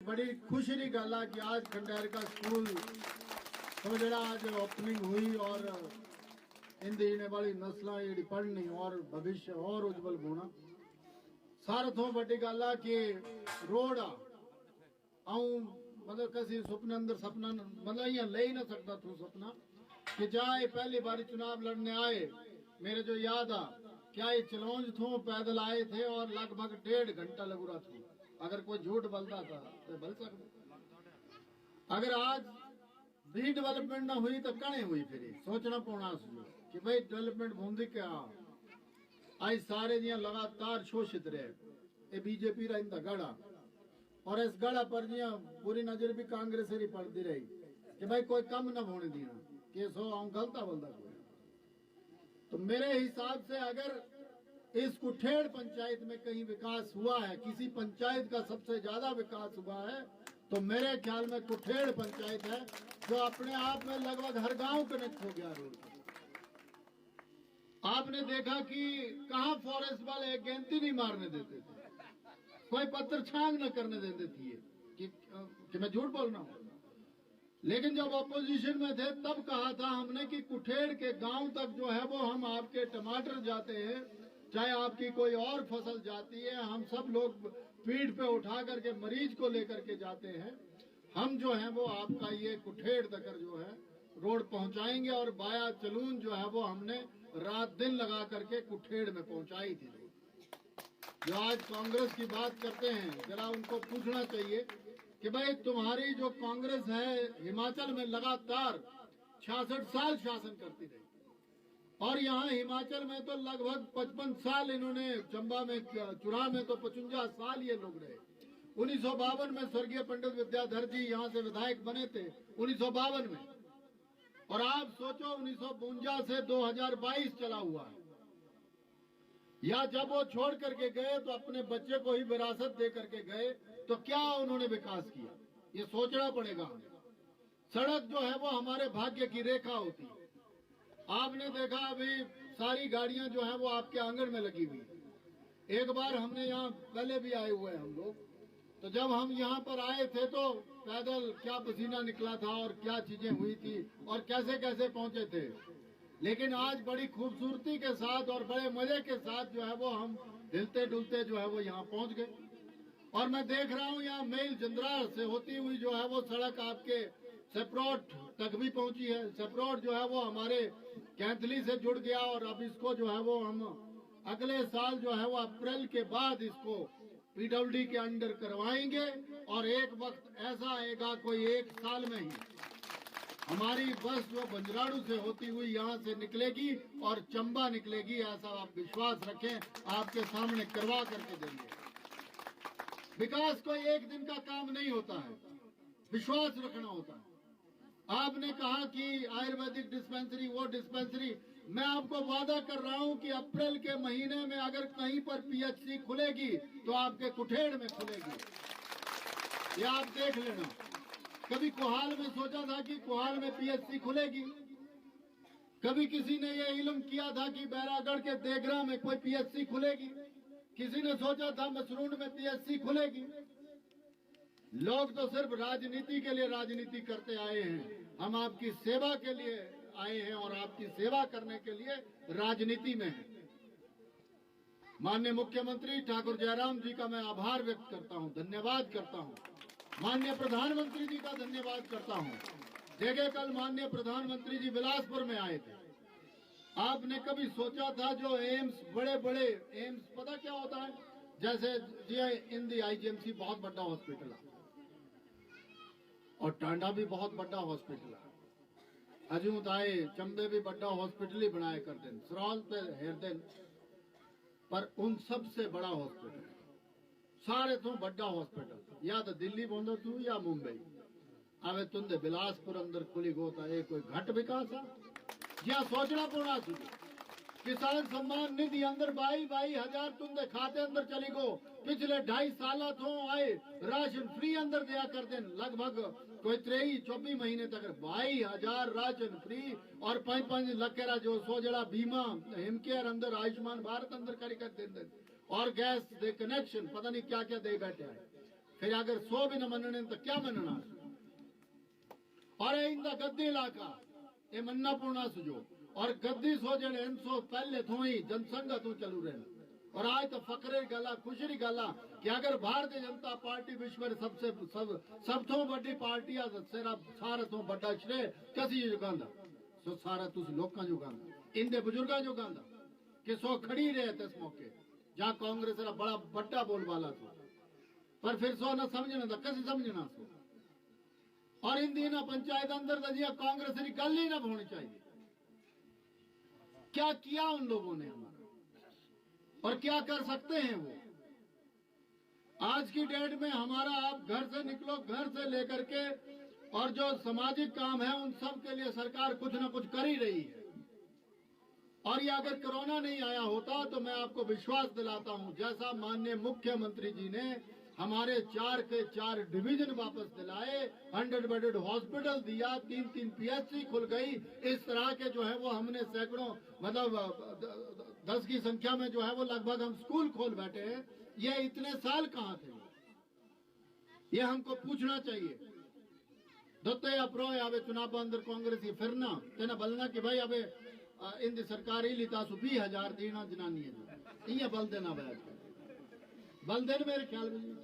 बड़ी खुशी की गल है कि आज खंडेर का स्कूल तो जरा आज ओपनिंग हुई और इनकी आने वाली नस्ल जी पढ़नी और भविष्य और उज्जवल होना। सारे तो बड़ी गल है कि रोड मतलब किसी सुपने अंदर सपना मतलब यहाँ ले ही ना सकता तू सपना कि जाए पहली बार चुनाव लड़ने आए। मेरे जो याद आ क्या ये चलौंज थो पैदल आए थे और लगभग 1.5 घंटा लगू रहा था। अगर कोई झूठ बोलता था तो बोल सकता। अगर आज भी डेवलपमेंट ना हुई तो कने हुई फिर सोचना पौना कि भाई डेवलपमेंट होंगी क्या। आज सारे जिया लगातार शोषित रहे ये बीजेपी रा इंदा गड़ा और इस गड़ा पर जिया पूरी नजर भी कांग्रेस ही पड़ती रही कि भाई कोई कम ना होने देना कि सो आऊं गलता बोलता कोई। तो मेरे हिसाब से अगर इस कुठेड़ पंचायत में कहीं विकास हुआ है, किसी पंचायत का सबसे ज्यादा विकास हुआ है तो मेरे ख्याल में कुठेड़ पंचायत है जो अपने आप में लगभग हर गांव कनेक्ट हो गया रोड। आपने देखा कि कहां फॉरेस्ट वाले एक गेंती नहीं मारने देते थे, कोई पत्थर छांग न करने देते थे कि मैं झूठ बोल रहा हूं। लेकिन जब ऑपोजिशन में थे तब कहा था हमने कि कुठेड़ के गांव तक जो है वो हम आपके टमाटर जाते हैं, चाहे आपकी कोई और फसल जाती है, हम सब लोग पीठ पे उठा करके मरीज को लेकर के जाते हैं। हम जो है वो आपका ये कुठेड़ तक जो है रोड पहुंचाएंगे और बाया चलून जो है वो हमने रात दिन लगा करके कुठेड़ में पहुंचाई थी। जो आज कांग्रेस की बात करते हैं जरा उनको पूछना चाहिए कि भाई तुम्हारी जो कांग्रेस है हिमाचल में लगातार 66 साल शासन करती रही और यहाँ हिमाचल में तो लगभग 55 साल इन्होंने, चंबा में चुरा में तो 55 साल ये लोग रहे। 1952 में स्वर्गीय पंडित विद्याधर जी यहाँ से विधायक बने थे 1952 में, और आप सोचो 1952 से 2022 चला हुआ है। या जब वो छोड़ करके गए तो अपने बच्चे को ही विरासत दे करके गए तो क्या उन्होंने विकास किया, ये सोचना पड़ेगा हमें। सड़क जो है वो हमारे भाग्य की रेखा होती है। आपने देखा अभी सारी गाड़ियां जो है वो आपके आंगन में लगी हुई है। एक बार हमने यहाँ पहले भी आए हुए हैं हम लोग, तो जब हम यहाँ पर आए थे तो पैदल क्या पसीना निकला था और क्या चीजें हुई थी और कैसे कैसे पहुंचे थे। लेकिन आज बड़ी खूबसूरती के साथ और बड़े मजे के साथ जो है वो हम हिलते डुलते जो है वो यहाँ पहुंच गए। और मैं देख रहा हूँ यहाँ मेल जंद्रार से होती हुई जो है वो सड़क आपके सेपरोट तक भी पहुंची है। सेपरोट जो है वो हमारे कैंथली से जुड़ गया और अब इसको जो है वो हम अगले साल जो है वो अप्रैल के बाद इसको पीडब्ल्यूडी के अंडर करवाएंगे और एक वक्त ऐसा आएगा कोई 1 साल में ही हमारी बस जो बंजराड़ू से होती हुई यहाँ से निकलेगी और चंबा निकलेगी, ऐसा आप विश्वास रखें, आपके सामने करवा करके देंगे। विकास कोई एक दिन का काम नहीं होता है, विश्वास रखना होता है। आपने कहा कि आयुर्वेदिक डिस्पेंसरी वो डिस्पेंसरी, मैं आपको वादा कर रहा हूं कि अप्रैल के महीने में अगर कहीं पर पीएचसी खुलेगी तो आपके कुठेड़ में खुलेगी, ये आप देख लेना। कभी कोहाल में सोचा था कि कोहाल में पीएचसी खुलेगी, कभी किसी ने ये इल्म किया था कि बैरागढ़ के देगरा में कोई पीएचसी खुलेगी, किसी ने सोचा था मसरूंड में पीएचसी खुलेगी। लोग तो सिर्फ राजनीति के लिए राजनीति करते आए हैं, हम आपकी सेवा के लिए आए हैं और आपकी सेवा करने के लिए राजनीति में हैं। माननीय मुख्यमंत्री ठाकुर जयराम जी का मैं आभार व्यक्त करता हूं, धन्यवाद करता हूं। माननीय प्रधानमंत्री जी का धन्यवाद करता हूं। देखिए कल माननीय प्रधानमंत्री जी बिलासपुर में आए थे। आपने कभी सोचा था जो एम्स, बड़े बड़े एम्स पता क्या होता है, जैसे जी आईजीएमसी बहुत बड़ा हॉस्पिटल है और टांडा भी बहुत बड़ा हॉस्पिटल है, अजूत आए चंबे भी बड़ा हॉस्पिटल ही बनाए करते हैं, सराल पे हेरते, पर उन सबसे बड़ा हॉस्पिटल सारे तो बड़ा हॉस्पिटल या तो दिल्ली बोंदो तू या मुंबई आवे तुंदे बिलासपुर अंदर खुली गोता है। कोई घट विकास है या सोचना पड़ा तुझे। किसान सम्मान निधि अंदर 22,000 तुंदे खाते अंदर चली गो। पिछले 2.5 साल तो आए राशन फ्री अंदर दिया कर दें, लगभग कोई 23-24 महीने तक 22,000 राशन फ्री और 5-5 लाख जो सोजड़ा बीमा हिमकेयर अंदर आयुष्मान भारत अंदर कर दें और गैस दे कनेक्शन पता नहीं क्या क्या दे बैठे हैं। फिर अगर 100 भी न मनने तो क्या मनना। और इंदा गद्दी इलाका ये मनना पुणा सुजो और गद्दी सो जड़े 100 पहले थो ही जनसंघ तू चलू रहे। और आज तो फकरे गला खुशी गला कि अगर भारतीय जनता पार्टी विश्व में सब तो बड़ी पार्टी सारा तो बड़ा श्रेय कसी जुगांदा सो सारा तुस लोकां जुगांदा इंदे बुजुर्गां जुगांदा कि सो खड़ी रहे इस मौके जहां कांग्रेस रा बड़ा बड़ा बोलबाला था। पर फिर सो ना समझना था कसी समझना सो। और इन दिन पंचायत अंदर जिया कांग्रेस की गल ही ना होनी चाहिए। क्या किया उन लोगों ने हमारा और क्या कर सकते हैं वो। आज की डेट में हमारा आप घर से निकलो, घर से लेकर के और जो सामाजिक काम है उन सब के लिए सरकार कुछ ना कुछ कर ही रही है। और ये अगर कोरोना नहीं आया होता तो मैं आपको विश्वास दिलाता हूं जैसा माननीय मुख्यमंत्री जी ने हमारे 4 के 4 डिवीजन वापस दिलाए, 100 बेडेड हॉस्पिटल दिया, 3 PSC खुल गई, इस तरह के जो है वो हमने सैकड़ों मतलब 10 की संख्या में जो है वो लगभग हम स्कूल खोल बैठे हैं। ये इतने साल कहाँ थे ये हमको पूछना चाहिए। दोते अप्रो अबे चुनाव अंदर कांग्रेस ही फिरना तेना बलना कि भाई अबे इन सरकार ही लिता सु 20,000 देना जनानी है ये बल देना बैठ बल देन मेरे ख्याल में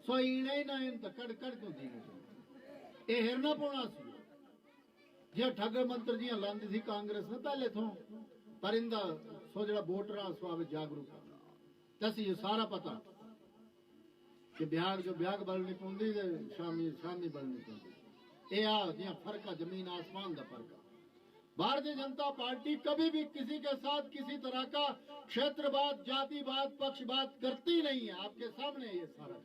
सो इने ही ना इन कड़ कड़ क्यों दी ये हिरना पौना सु जे ठग मंत्र जी लांदी थी कांग्रेस ने पहले थो पर इंदा सो जड़ा वोटर स्वागत जागरूक तसी ये सारा पता कि ब्याग जो ब्याग बलनी पौंदी शामी शामी बलनी पौंदी ये आ जिया फर्क है जमीन आसमान का फर्क। भारतीय जनता पार्टी कभी भी किसी के साथ किसी तरह का क्षेत्रवाद, जातिवाद, पक्षवाद करती नहीं है। आपके सामने ये सारा